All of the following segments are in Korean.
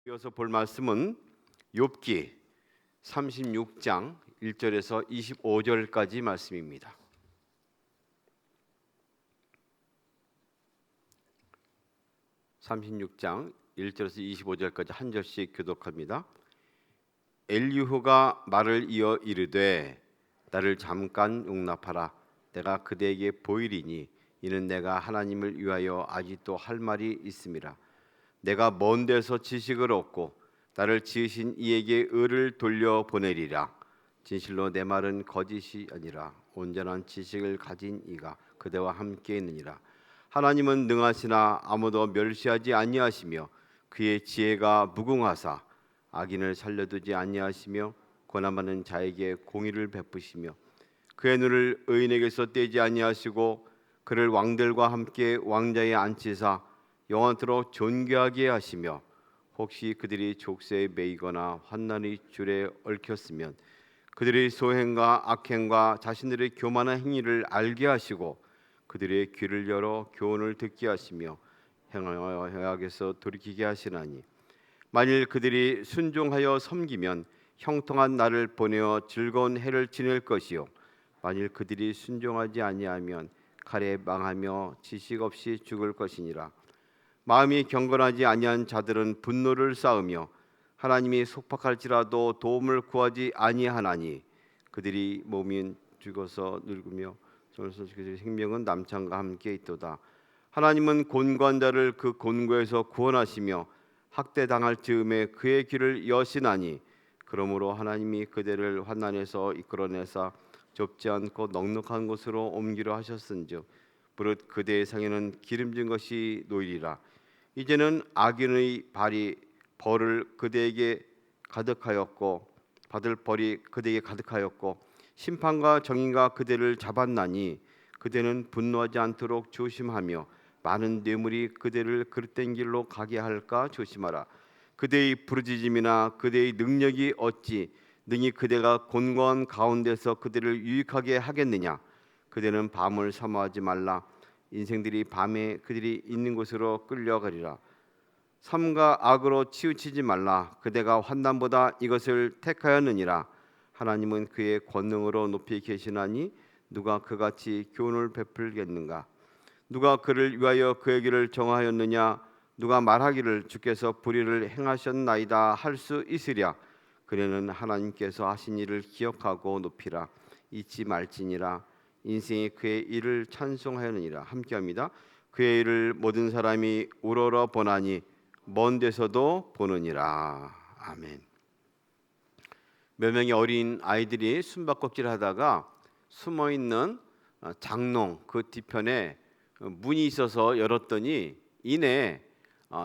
이어서 볼 말씀은 욥기 36장 1절에서 25절까지 말씀입니다. 36장 1절에서 25절까지 한 절씩 교독합니다. 엘리후가 말을 이어 이르되 나를 잠깐 용납하라. 내가 그대에게 보이리니 이는 내가 하나님을 위하여 아직도 할 말이 있음이라. 내가 먼 데서 지식을 얻고 나를 지으신 이에게 의를 돌려보내리라. 진실로 내 말은 거짓이 아니라 온전한 지식을 가진 이가 그대와 함께 있느니라. 하나님은 능하시나 아무도 멸시하지 아니하시며 그의 지혜가 무궁하사 악인을 살려두지 아니하시며 고난받는 자에게 공의를 베푸시며 그의 눈을 의인에게서 떼지 아니하시고 그를 왕들과 함께 왕자에 앉히사 영원토록 존귀하게 하시며 혹시 그들이 족쇄에 매이거나 환난의 줄에 얽혔으면 그들의 소행과 악행과 자신들의 교만한 행위를 알게 하시고 그들의 귀를 열어 교훈을 듣게 하시며 행하여 죄악에서 돌이키게 하시나니 만일 그들이 순종하여 섬기면 형통한 날을 보내어 즐거운 해를 지낼 것이요 만일 그들이 순종하지 아니하면 칼에 망하며 지식 없이 죽을 것이니라. 마음이 경건하지 아니한 자들은 분노를 쌓으며 하나님이 속박할지라도 도움을 구하지 아니하나니 그들이 몸이 죽어서 늙으며 그들의 생명은 남창과 함께 있도다. 하나님은 곤고한 자를 그 곤고에서 구원하시며 학대당할 즈음에 그의 길을 여시나니 그러므로 하나님이 그들을 환난에서 이끌어내사 좁지 않고 넉넉한 곳으로 옮기려 하셨은즉 무릇 그대의 상에는 기름진 것이 놓이리라. 이제는 악인의 벌을 그대에게 가득하였고 받을 벌이 그대에게 가득하였고 심판과 정의가 그대를 잡았나니 그대는 분노하지 않도록 조심하며 많은 뇌물이 그대를 그릇된 길로 가게 할까 조심하라. 그대의 부르짖음이나 그대의 능력이 어찌 능히 그대가 곤고한 가운데서 그대를 유익하게 하겠느냐. 그대는 밤을 사모하지 말라. 인생들이 밤에 그들이 있는 곳으로 끌려가리라. 삼가 악으로 치우치지 말라. 그대가 환난보다 이것을 택하였느니라. 하나님은 그의 권능으로 높이 계시나니 누가 그같이 교훈을 베풀겠는가. 누가 그를 위하여 그의 길을 정하였느냐. 누가 말하기를 주께서 불의를 행하셨나이다 할 수 있으랴. 그는 하나님께서 하신 일을 기억하고 높이라. 잊지 말지니라. 인생이 그의 일을 찬송하였느니라. 함께합니다. 그의 일을 모든 사람이 우러러 보나니 먼 데서도 보느니라. 아멘. 몇 명의 어린 아이들이 숨바꼭질 하다가 숨어 있는 장롱 그 뒤편에 문이 있어서 열었더니 이내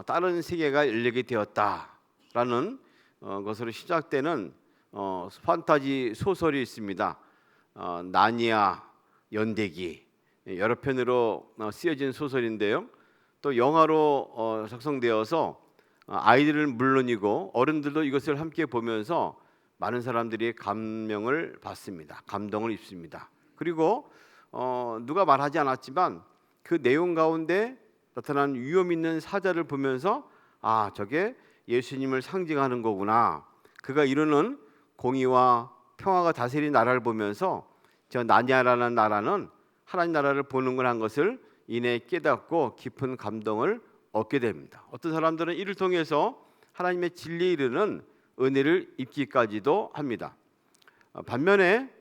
다른 세계가 열리게 되었다라는 것으로 시작되는 판타지 소설이 있습니다. 나니아 연대기 여러 편으로 쓰여진 소설인데요. 또 영화로 작성되어서 아이들은 물론이고 어른들도 이것을 함께 보면서 많은 사람들이 감명을 받습니다. 감동을 입습니다. 그리고 누가 말하지 않았지만 그 내용 가운데 나타난 위험 있는 사자를 보면서 아, 저게 예수님을 상징하는 거구나. 그가 이루는 공의와 평화가 다스린 나라를 보면서 저 나니아라는 나라는 하나님 나라를 보는구나 것을 이내 깨닫고 깊은 감동을 얻게 됩니다. 어떤 사람들은 이를 통해서 하나님의 진리에 이르는 은혜를 입기까지도 합니다. 반면에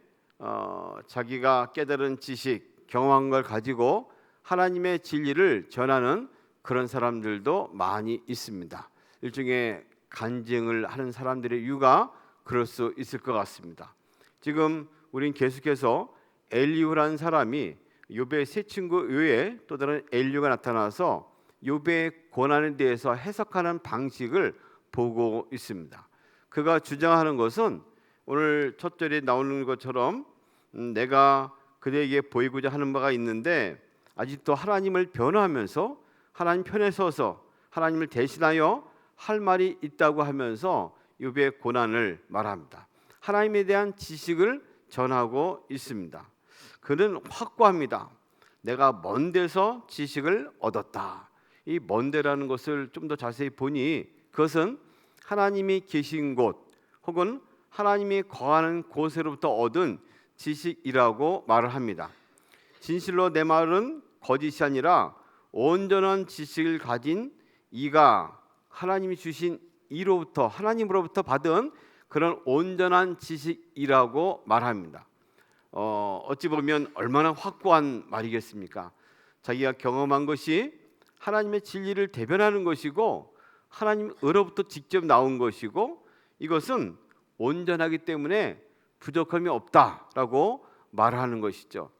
자기가 깨달은 지식, 경험한 걸 가지고 하나님의 진리를 전하는 그런 사람들도 많이 있습니다. 일종의 간증을 하는 사람들의 이유가 그럴 수 있을 것 같습니다. 지금 우린 계속해서 엘리후라는 사람이 욥의 세 친구 외에 또 다른 엘리후가 나타나서 욥의 고난에 대해서 해석하는 방식을 보고 있습니다. 그가 주장하는 것은 오늘 첫 절에 나오는 것처럼 내가 그대에게 보이고자 하는 바가 있는데 아직도 하나님을 변호하면서 하나님 편에 서서 하나님을 대신하여 할 말이 있다고 하면서 욥의 고난을 말합니다. 하나님에 대한 지식을 전하고 있습니다. 그는 확고합니다. 내가 먼 데서 지식을 얻었다. 이 먼 데라는 것을 좀 더 자세히 보니 그것은 하나님이 계신 곳 혹은 하나님이 거하는 곳으로부터 얻은 지식이라고 말을 합니다. 진실로 내 말은 거짓이 아니라 온전한 지식을 가진 이가 하나님이 주신 이로부터 하나님으로부터 받은 그런 온전한 지식이라고 말합니다. 어찌 보면 얼마나 확고한 말이겠습니까? 자기가 경험한 것이 하나님의 진리를 대변하는 것이고 하나님으로부터 직접 나온 것이고 이것은 온전하기 때문에 부족함이 없다라고 말하는 것이죠.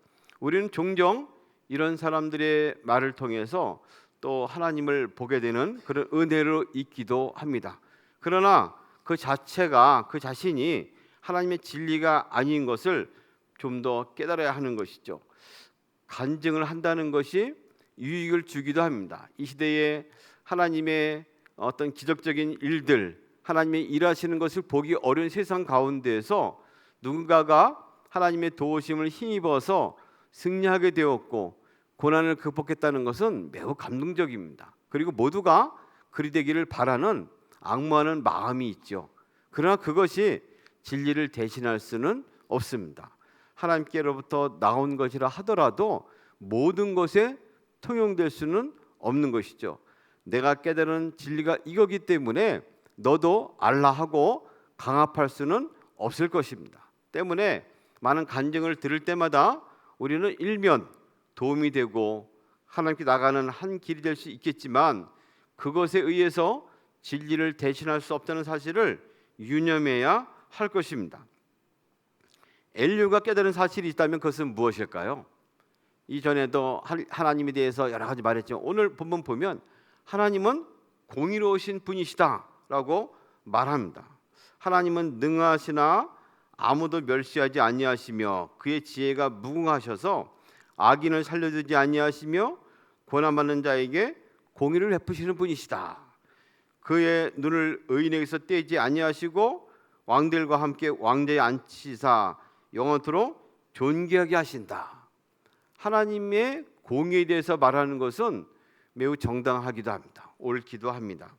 우리는 종종 이런 사람들의 말을 통해서 또 하나님을 보게 되는 그런 은혜로 있기도 합니다. 그러나 그 자체가 그 자신이 하나님의 진리가 아닌 것을 좀 더 깨달아야 하는 것이죠. 간증을 한다는 것이 유익을 주기도 합니다. 이 시대에 하나님의 어떤 기적적인 일들, 하나님의 일하시는 것을 보기 어려운 세상 가운데에서 누군가가 하나님의 도우심을 힘입어서 승리하게 되었고 고난을 극복했다는 것은 매우 감동적입니다. 그리고 모두가 그리 되기를 바라는 악무하는 마음이 있죠. 그러나 그것이 진리를 대신할 수는 없습니다. 하나님께로부터 나온 것이라 하더라도 모든 것에 통용될 수는 없는 것이죠. 내가 깨달은 진리가 이거기 때문에 너도 알라 하고 강압할 수는 없을 것입니다. 때문에 많은 간증을 들을 때마다 우리는 일면 도움이 되고 하나님께 나가는 한 길이 될 수 있겠지만 그것에 의해서 진리를 대신할 수 없다는 사실을 유념해야 할 것입니다. 인류가 깨달은 사실이 있다면 그것은 무엇일까요? 이전에도 하나님에 대해서 여러 가지 말했지만 오늘 본문 보면 하나님은 공의로우신 분이시다라고 말합니다. 하나님은 능하시나 아무도 멸시하지 아니하시며 그의 지혜가 무궁하셔서 악인을 살려두지 아니하시며 고난받는 자에게 공의를 베푸시는 분이시다. 그의 눈을 의인에게서 떼지 아니하시고 왕들과 함께 왕좌에 앉히사 영원토록 존귀하게 하신다. 하나님의 공의에 대해서 말하는 것은 매우 정당하기도 합니다. 옳기도 합니다.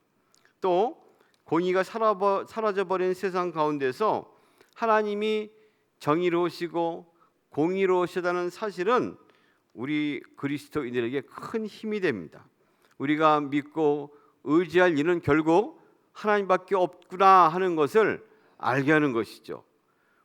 또 공의가 사라져버린 세상 가운데서 하나님이 정의로우시고 공의로우시다는 사실은 우리 그리스도인들에게 큰 힘이 됩니다. 우리가 믿고 의지할 일은 결국 하나님밖에 없구나 하는 것을 알게 하는 것이죠.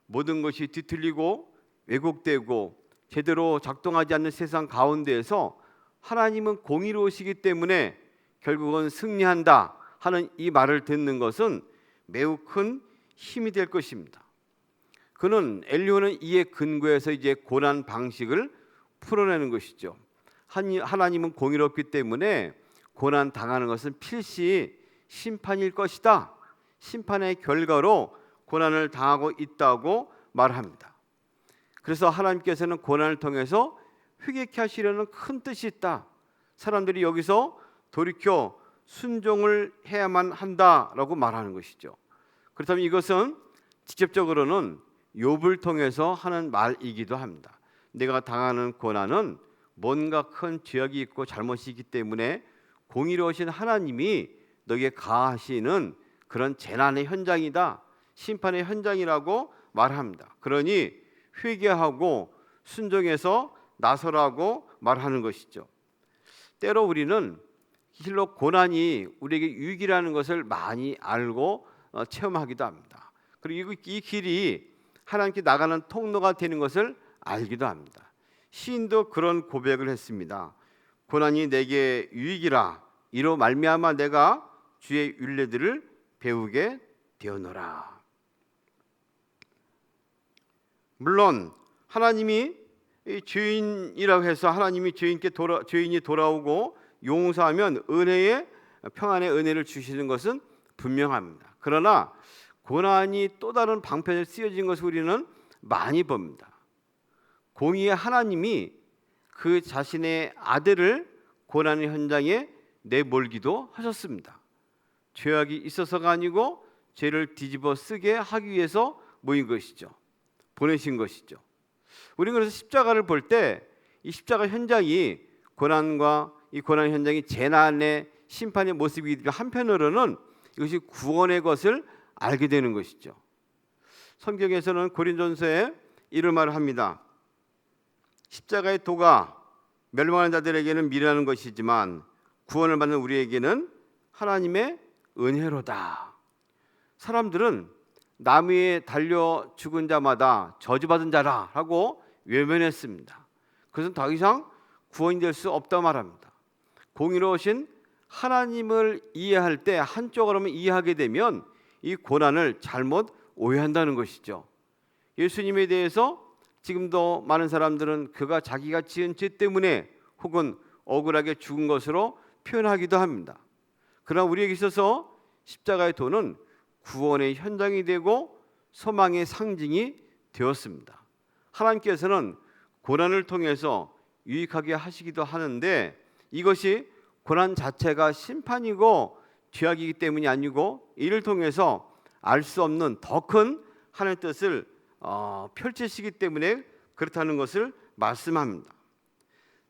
모든 것이 뒤틀리고 왜곡되고 제대로 작동하지 않는 세상 가운데에서 하나님은 공의로우시기 때문에 결국은 승리한다 하는 이 말을 듣는 것은 매우 큰 힘이 될 것입니다. 그는 엘리야는 이에 근거해서 이제 고난 방식을 풀어내는 것이죠. 하나님은 공의롭기 때문에 고난 당하는 것은 필시 심판일 것이다. 심판의 결과로 고난을 당하고 있다고 말합니다. 그래서 하나님께서는 고난을 통해서 회개케 하시려는 큰 뜻이 있다. 사람들이 여기서 돌이켜 순종을 해야만 한다라고 말하는 것이죠. 그렇다면 이것은 직접적으로는 욥을 통해서 하는 말이기도 합니다. 내가 당하는 고난은 뭔가 큰 죄악이 있고 잘못이 있기 때문에 공의로우신 하나님이 너에게 가하시는 그런 재난의 현장이다. 심판의 현장이라고 말합니다. 그러니 회개하고 순종해서 나서라고 말하는 것이죠. 때로 우리는 실로 고난이 우리에게 유익이라는 것을 많이 알고 체험하기도 합니다. 그리고 이 길이 하나님께 나가는 통로가 되는 것을 알기도 합니다. 시인도 그런 고백을 했습니다. 고난이 내게 유익이라 이로 말미암아 내가 주의 율례들을 배우게 되었노라. 물론 하나님이 죄인이라고 해서 하나님이 죄인이 돌아오고 용서하면 은혜의 평안의 은혜를 주시는 것은 분명합니다. 그러나 고난이 또 다른 방편에 쓰여진 것을 우리는 많이 봅니다. 공의의 하나님이 그 자신의 아들을 고난의 현장에 내몰기도 하셨습니다. 죄악이 있어서가 아니고 죄를 뒤집어 쓰게 하기 위해서 모인 것이죠. 보내신 것이죠. 우리는 그래서 십자가를 볼 때 이 십자가 현장이 고난과 이 고난 현장이 재난의 심판의 모습이기도 한편으로는 이것이 구원의 것을 알게 되는 것이죠. 성경에서는 고린도전서에 이런 말을 합니다. 십자가의 도가 멸망하는 자들에게는 미련한 것이지만 구원을 받는 우리에게는 하나님의 은혜로다. 사람들은 나무 위에 달려 죽은 자마다 저주받은 자라 하고 외면했습니다. 그것은 더 이상 구원이 될 수 없다 말합니다. 공의로우신 하나님을 이해할 때 한쪽으로만 이해하게 되면 이 고난을 잘못 오해한다는 것이죠. 예수님에 대해서 지금도 많은 사람들은 그가 자기가 지은 죄 때문에 혹은 억울하게 죽은 것으로 표현하기도 합니다. 그러나 우리에게 있어서 십자가의 도는 구원의 현장이 되고 소망의 상징이 되었습니다. 하나님께서는 고난을 통해서 유익하게 하시기도 하는데 이것이 고난 자체가 심판이고 죄악이기 때문이 아니고 이를 통해서 알 수 없는 더 큰 하나님의 뜻을 펼치시기 때문에 그렇다는 것을 말씀합니다.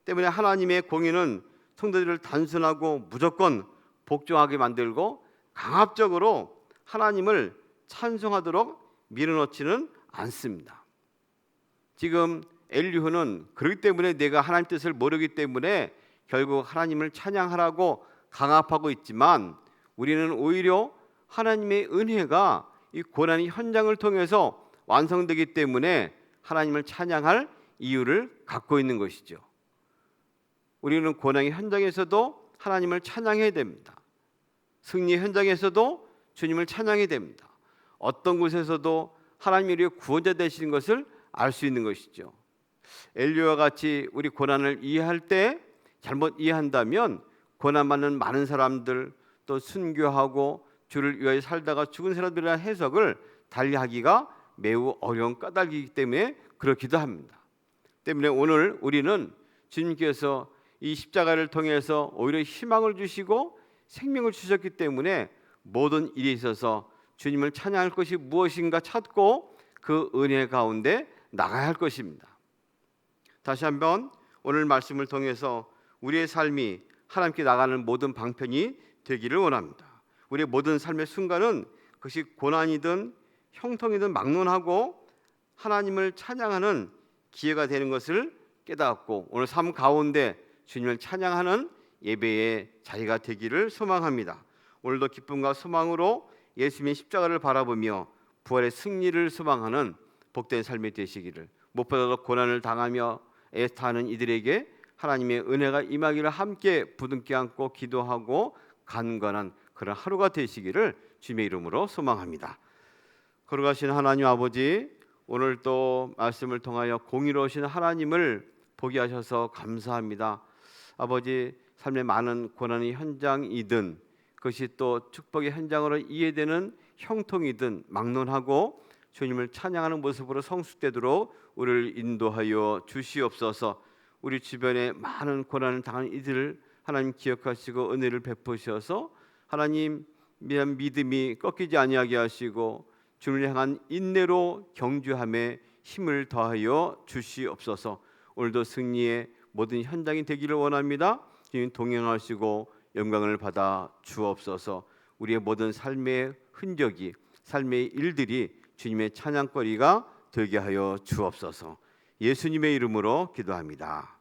때문에 하나님의 공의는 성도들을 단순하고 무조건 복종하게 만들고 강압적으로 하나님을 찬송하도록 밀어넣지는 않습니다. 지금 엘리후는 그렇기 때문에 내가 하나님 뜻을 모르기 때문에 결국 하나님을 찬양하라고 강압하고 있지만 우리는 오히려 하나님의 은혜가 이 고난의 현장을 통해서 완성되기 때문에 하나님을 찬양할 이유를 갖고 있는 것이죠. 우리는 고난의 현장에서도 하나님을 찬양해야 됩니다. 승리 현장에서도 주님을 찬양해야 됩니다. 어떤 곳에서도 하나님이 우리의 구원자 되시는 것을 알 수 있는 것이죠. 엘리야와 같이 우리 고난을 이해할 때 잘못 이해한다면 고난받는 많은 사람들 또 순교하고 주를 위하여 살다가 죽은 사람들에 대한 해석을 달리하기가 매우 어려운 까닭이기 때문에 그렇기도 합니다. 때문에 오늘 우리는 주님께서 이 십자가를 통해서 오히려 희망을 주시고 생명을 주셨기 때문에 모든 일에 있어서 주님을 찬양할 것이 무엇인가 찾고 그 은혜 가운데 나가야 할 것입니다. 다시 한번 오늘 말씀을 통해서 우리의 삶이 하나님께 나가는 모든 방편이 되기를 원합니다. 우리의 모든 삶의 순간은 그것이 고난이든 형통이든 막론하고 하나님을 찬양하는 기회가 되는 것을 깨닫고 오늘 삶 가운데 주님을 찬양하는 예배의 자리가 되기를 소망합니다. 오늘도 기쁨과 소망으로 예수님의 십자가를 바라보며 부활의 승리를 소망하는 복된 삶이 되시기를, 무엇보다도 고난을 당하며 애타는 이들에게 하나님의 은혜가 임하기를 함께 부둥켜 안고 기도하고 간구하는 그런 하루가 되시기를 주님의 이름으로 소망합니다. 거룩하신 하나님 아버지, 오늘 또 말씀을 통하여 공의로우신 하나님을 보게 하셔서 감사합니다. 아버지, 삶의 많은 고난의 현장이든 그것이 또 축복의 현장으로 이해되는 형통이든 막론하고 주님을 찬양하는 모습으로 성숙되도록 우리를 인도하여 주시옵소서. 우리 주변에 많은 고난을 당하는 이들을 하나님 기억하시고 은혜를 베푸셔서 하나님 믿음이 꺾이지 아니하게 하시고 주를 향한 인내로 경주함에 힘을 더하여 주시옵소서. 오늘도 승리의 모든 현장이 되기를 원합니다. 주님 동행하시고 영광을 받아 주옵소서. 우리의 모든 삶의 흔적이, 삶의 일들이 주님의 찬양거리가 되게 하여 주옵소서. 예수님의 이름으로 기도합니다.